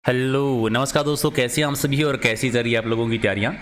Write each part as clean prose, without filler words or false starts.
Hello नमस्कार दोस्तों, कैसे हैं हम सभी और कैसी जा रही है आप लोगों की तैयारियां।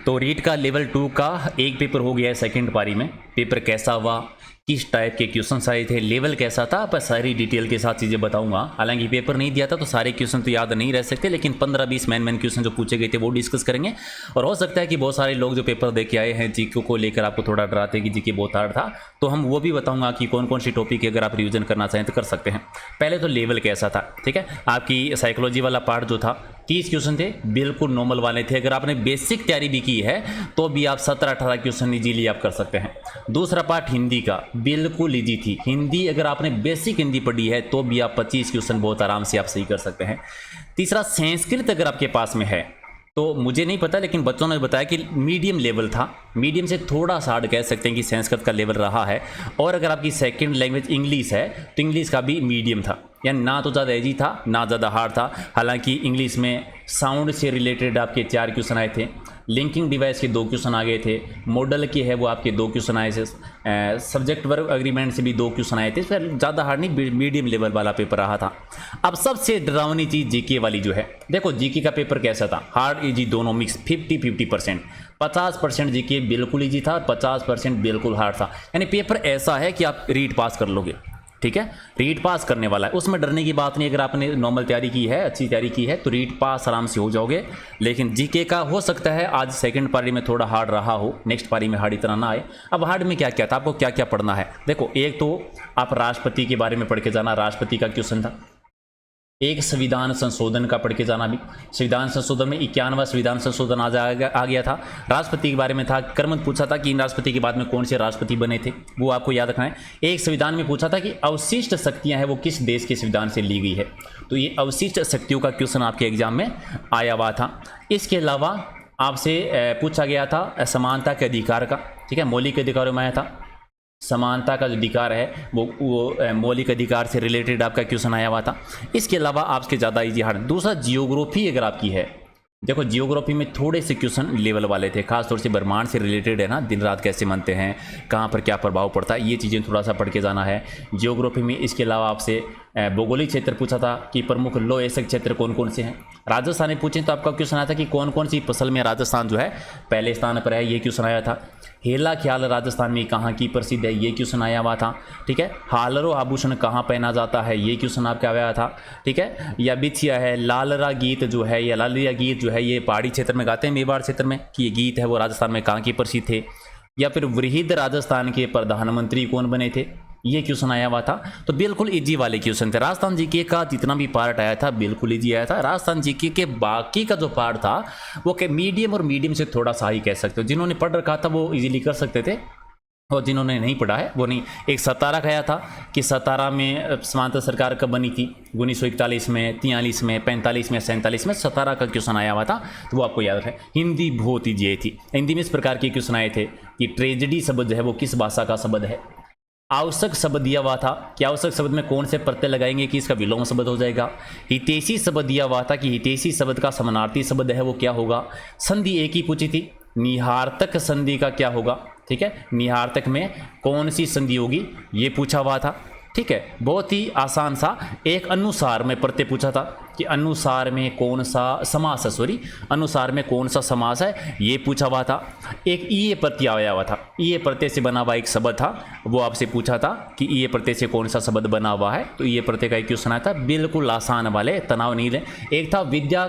तो रीट का लेवल 2 का एक पेपर हो गया है सेकंड पारी में। पेपर कैसा हुआ, किस टाइप के क्वेश्चंस आए थे, लेवल कैसा था, आप सारी डिटेल के साथ चीज़ें बताऊंगा। हालांकि पेपर नहीं दिया था तो सारे क्वेश्चन तो याद नहीं रह सकते, लेकिन 15-20 मेन क्वेश्चन जो पूछे गए थे वो डिस्कस करेंगे। और हो सकता है कि बहुत सारे लोग जो पेपर दे के आए हैं जीके को लेकर आपको थोड़ा डराते हैं कि जीके बहुत हार्ड था, तो हम वो भी बताऊंगा कि कौन कौन सी टॉपिक अगर आप रिविजन करना चाहें तो कर सकते हैं। पहले तो लेवल कैसा था, ठीक है। आपकी साइकोलॉजी वाला पार्ट जो था 30 क्वेश्चन थे, बिल्कुल नॉर्मल वाले थे। अगर आपने बेसिक तैयारी भी की है तो भी आप 17-18 क्वेश्चन इजीली आप कर सकते हैं। दूसरा पार्ट हिंदी का बिल्कुल इजी थी। हिंदी अगर आपने बेसिक हिंदी पढ़ी है तो भी आप 25 क्वेश्चन बहुत आराम से आप सही कर सकते हैं। तीसरा संस्कृत अगर आपके पास में है तो मुझे नहीं पता, लेकिन बच्चों ने बताया कि मीडियम लेवल था। मीडियम से थोड़ा सा हार्ड कह सकते हैं कि संस्कृत का लेवल रहा है। और अगर आपकी सेकंड लैंग्वेज इंग्लिश है तो इंग्लिश का भी मीडियम था, यानी ना तो ज़्यादा इजी था ना ज़्यादा हार्ड था। हालांकि इंग्लिश में साउंड से रिलेटेड आपके 4 क्वेश्चन आए थे, लिंकिंग डिवाइस के 2 क्वेश्चन आ गए थे, मॉडल के है वो आपके 2 क्वेश्चन आए थे, सब्जेक्ट वर्ब एग्रीमेंट से भी 2 क्वेश्चन आए थे। फिर ज़्यादा हार्ड नहीं, मीडियम लेवल वाला पेपर रहा था। अब सबसे डरावनी चीज़ जीके वाली जो है, देखो जीके का पेपर कैसा था, हार्ड इजी दोनों मिक्स 50-50%। 50% जीके बिल्कुल इजी था, 50% बिल्कुल हार्ड था। यानी पेपर ऐसा है कि आप रीड पास कर लोगे, ठीक है। रीड पास करने वाला है, उसमें डरने की बात नहीं। अगर आपने नॉर्मल तैयारी की है, अच्छी तैयारी की है तो रीड पास आराम से हो जाओगे। लेकिन जीके का हो सकता है आज सेकंड पारी में थोड़ा हार्ड रहा हो, नेक्स्ट पारी में हार्ड इतना ना आए। अब हार्ड में क्या क्या था, आपको क्या क्या पढ़ना है। देखो, एक तो आप राष्ट्रपति के बारे में पढ़ के जाना, राष्ट्रपति का क्वेश्चन था। एक संविधान संशोधन का पढ़ के जाना भी, संविधान संशोधन में 51वां संविधान संशोधन आ गया था। राष्ट्रपति के बारे में था, क्रम पूछा था कि इन राष्ट्रपति के बाद में कौन से राष्ट्रपति बने थे, वो आपको याद रखना है। एक संविधान में पूछा था कि अवशिष्ट शक्तियां हैं वो किस देश के संविधान से ली गई है, तो ये अवशिष्ट शक्तियों का क्वेश्चन आपके एग्जाम में आया हुआ था। इसके अलावा आपसे पूछा गया था समानता के अधिकार का, ठीक है, मौलिक अधिकारों में आया था। समानता का जो अधिकार है वो मौलिक अधिकार से रिलेटेड आपका क्वेश्चन आया हुआ था। इसके अलावा आपके ज़्यादा इजी हार्ड। दूसरा जियोग्राफी अगर आपकी है, देखो जियोग्राफी में थोड़े से क्वेश्चन लेवल वाले थे, खासतौर से ब्रह्मांड से रिलेटेड है ना, दिन रात कैसे बनते हैं, कहाँ पर क्या प्रभाव पड़ता है, ये चीज़ें थोड़ा सा पढ़ के जाना है जियोग्राफी में। इसके अलावा आपसे भौगोलिक क्षेत्र पूछा था कि प्रमुख लौह अयस्क क्षेत्र कौन कौन से हैं। राजस्थान में पूछे तो आपका क्वेश्चन आया था कि कौन कौन सी फसल में राजस्थान जो है पहले स्थान पर है, ये क्वेश्चन आया था। हेला ख्याल राजस्थान में कहाँ की प्रसिद्ध है, ये क्वेश्चन आया हुआ था, ठीक है। हालरो आभूषण कहाँ पहना जाता है, ये क्वेश्चन आपका आया था, ठीक है। या बिछिया है, लालरा गीत जो है, या लालिया गीत जो है ये पहाड़ी क्षेत्र में गाते हैं, मेवाड़ क्षेत्र में, कि ये गीत है वो राजस्थान में कहाँ की प्रसिद्ध थे। या फिर वृहद राजस्थान के प्रधानमंत्री कौन बने थे, ये क्वेश्चन आया हुआ था। तो बिल्कुल इजी वाले क्वेश्चन थे। राजस्थान जीके का जितना भी पार्ट आया था बिल्कुल इजी आया था। राजस्थान जीके के बाकी का जो पार्ट था वो के मीडियम और मीडियम से थोड़ा सा ही कह सकते हो। जिन्होंने पढ़ रखा था वो इजीली कर सकते थे, और जिन्होंने नहीं पढ़ा है वो नहीं। एक सतारा का आया था कि सतारा में समांतर सरकार कब बनी थी, 1941 में, 43 में, 45 में, 47 में, सतारा का क्वेश्चन आया हुआ था, तो वो आपको याद है। हिंदी बहुत ईजी थी। हिंदी में इस प्रकार के क्वेश्चन आए थे कि ट्रेजेडी शब्द जो है वो किस भाषा का शब्द है। आवश्यक शब्द दिया हुआ था कि आवश्यक शब्द में कौन से प्रत्यय लगाएंगे कि इसका विलोम शब्द हो जाएगा। हितैषी शब्द दिया हुआ था कि हितैषी शब्द का समानार्थी शब्द है वो क्या होगा। संधि एक ही पूछी थी, निहार्थक संधि का क्या होगा, ठीक है, निहार्थक में कौन सी संधि होगी ये पूछा हुआ था, ठीक है। बहुत ही आसान सा। एक अनुसार में प्रत्यय पूछा था कि अनुसार में कौन सा समास है, अनुसार में कौन सा समास है, ये पूछा हुआ था। एक ईए प्रत्यय आया हुआ था, ईए प्रत्यय से बना हुआ एक शब्द था, वो आपसे पूछा था कि ईए प्रत्यय से कौन सा शब्द बना हुआ है, तो ईए प्रत्यय का एक क्वेश्चन आया था। बिल्कुल आसान वाले, तनाव नहीं ले। एक था विद्या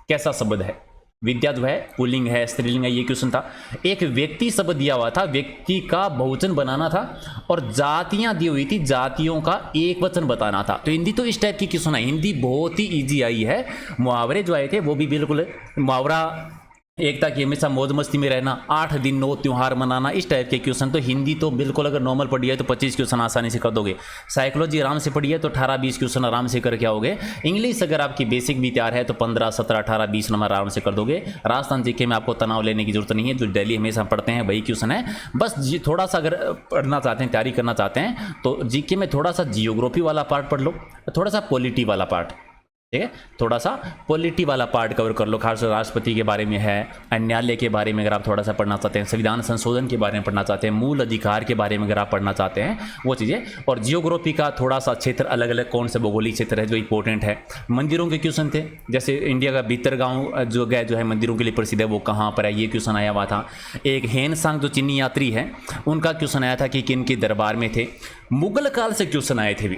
कैसा शब्द है, विद्या जो है पुल्लिंग है स्त्रीलिंग है, ये क्वेश्चन था। एक व्यक्ति शब्द दिया हुआ था, व्यक्ति का बहुवचन बनाना था, और जातियां दी हुई थी, जातियों का एक वचन बताना था। तो हिंदी तो इस टाइप की क्वेश्चन है। हिंदी बहुत ही इजी आई है। मुहावरे जो आए थे वो भी बिल्कुल, मुहावरा एकता की हमेशा मौज मस्ती में रहना, 8 दिन 9 त्यौहार मनाना, इस टाइप के क्वेश्चन। तो हिंदी तो बिल्कुल अगर नॉर्मल पढ़ी है तो 25 क्वेश्चन आसानी से कर दोगे। साइकोलॉजी आराम से पढ़ी है तो 18-20 क्वेश्चन आराम से करके आओगे। इंग्लिश अगर आपकी बेसिक भी तैयार है तो 15, 17, 18, 20 नंबर आराम से कर दोगे। राजस्थान जीके में आपको तनाव लेने की जरूरत नहीं है, जो डेली हमेशा पढ़ते हैं वही क्वेश्चन है। बस थोड़ा सा अगर पढ़ना चाहते हैं, तैयारी करना चाहते हैं तो जीके में थोड़ा सा जियोग्राफी वाला पार्ट पढ़ लो, थोड़ा सा पॉलिटी वाला पार्ट, ठीक है, थोड़ा सा पॉलिटी वाला पार्ट कवर कर लो, खासकर राष्ट्रपति के बारे में है, न्यायालय के बारे में अगर आप थोड़ा सा पढ़ना चाहते हैं, संविधान संशोधन के बारे में पढ़ना चाहते हैं, मूल अधिकार के बारे में अगर आप पढ़ना चाहते हैं वो चीज़ें, और जियोग्राफी का थोड़ा सा क्षेत्र अलग अलग कौन से भौगोलिक क्षेत्र है जो इंपॉर्टेंट है। मंदिरों के क्वेश्चन थे, जैसे इंडिया का भीतर गाँव जो है मंदिरों के लिए प्रसिद्ध है वो कहाँ पर है, ये क्वेश्चन आया हुआ था। एक हेनसांग जो चीनी यात्री है उनका क्वेश्चन आया था कि किन के दरबार में थे। मुगल काल से क्वेश्चन आए थे भी,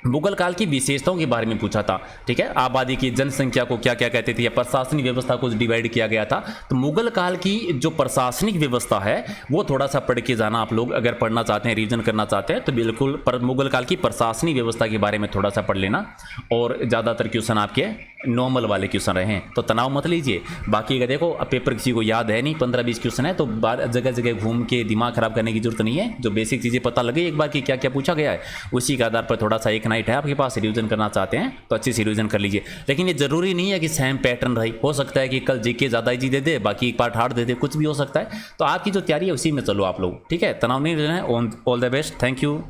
मुगल काल की विशेषताओं के बारे में पूछा था। ठीक है, आबादी की जनसंख्या को क्या क्या कहते थे, या प्रशासनिक व्यवस्था को डिवाइड किया गया था। तो मुगल काल की जो प्रशासनिक व्यवस्था है वो थोड़ा सा पढ़ के जाना आप लोग, अगर पढ़ना चाहते हैं, रिवीजन करना चाहते हैं तो बिल्कुल मुगल काल की प्रशासनिक व्यवस्था के बारे में थोड़ा सा पढ़ लेना। और ज़्यादातर क्वेश्चन आपके नॉर्मल वाले क्वेश्चन रहे हैं, तो तनाव मत लीजिए। बाकी अगर देखो पेपर किसी को याद है नहीं, 15-20 क्वेश्चन है, तो जगह जगह घूम के दिमाग खराब करने की जरूरत नहीं है। जो बेसिक चीज़ें पता लगे एक बार कि क्या क्या पूछा गया है, उसी के आधार पर थोड़ा सा एक नाइट है आपके पास, रिवीजन करना चाहते हैं तो अच्छी से रिवीजन कर लीजिए। लेकिन ये जरूरी नहीं है कि सेम पैटर्न रही, हो सकता है कि कल जीके ज़्यादा इजी दे दे, बाकी एक पार्ट हार्ड दे दे, कुछ भी हो सकता है। तो आपकी जो तैयारी है उसी में चलो आप लोग, ठीक है, तनाव नहीं लेना है। All the best, thank you.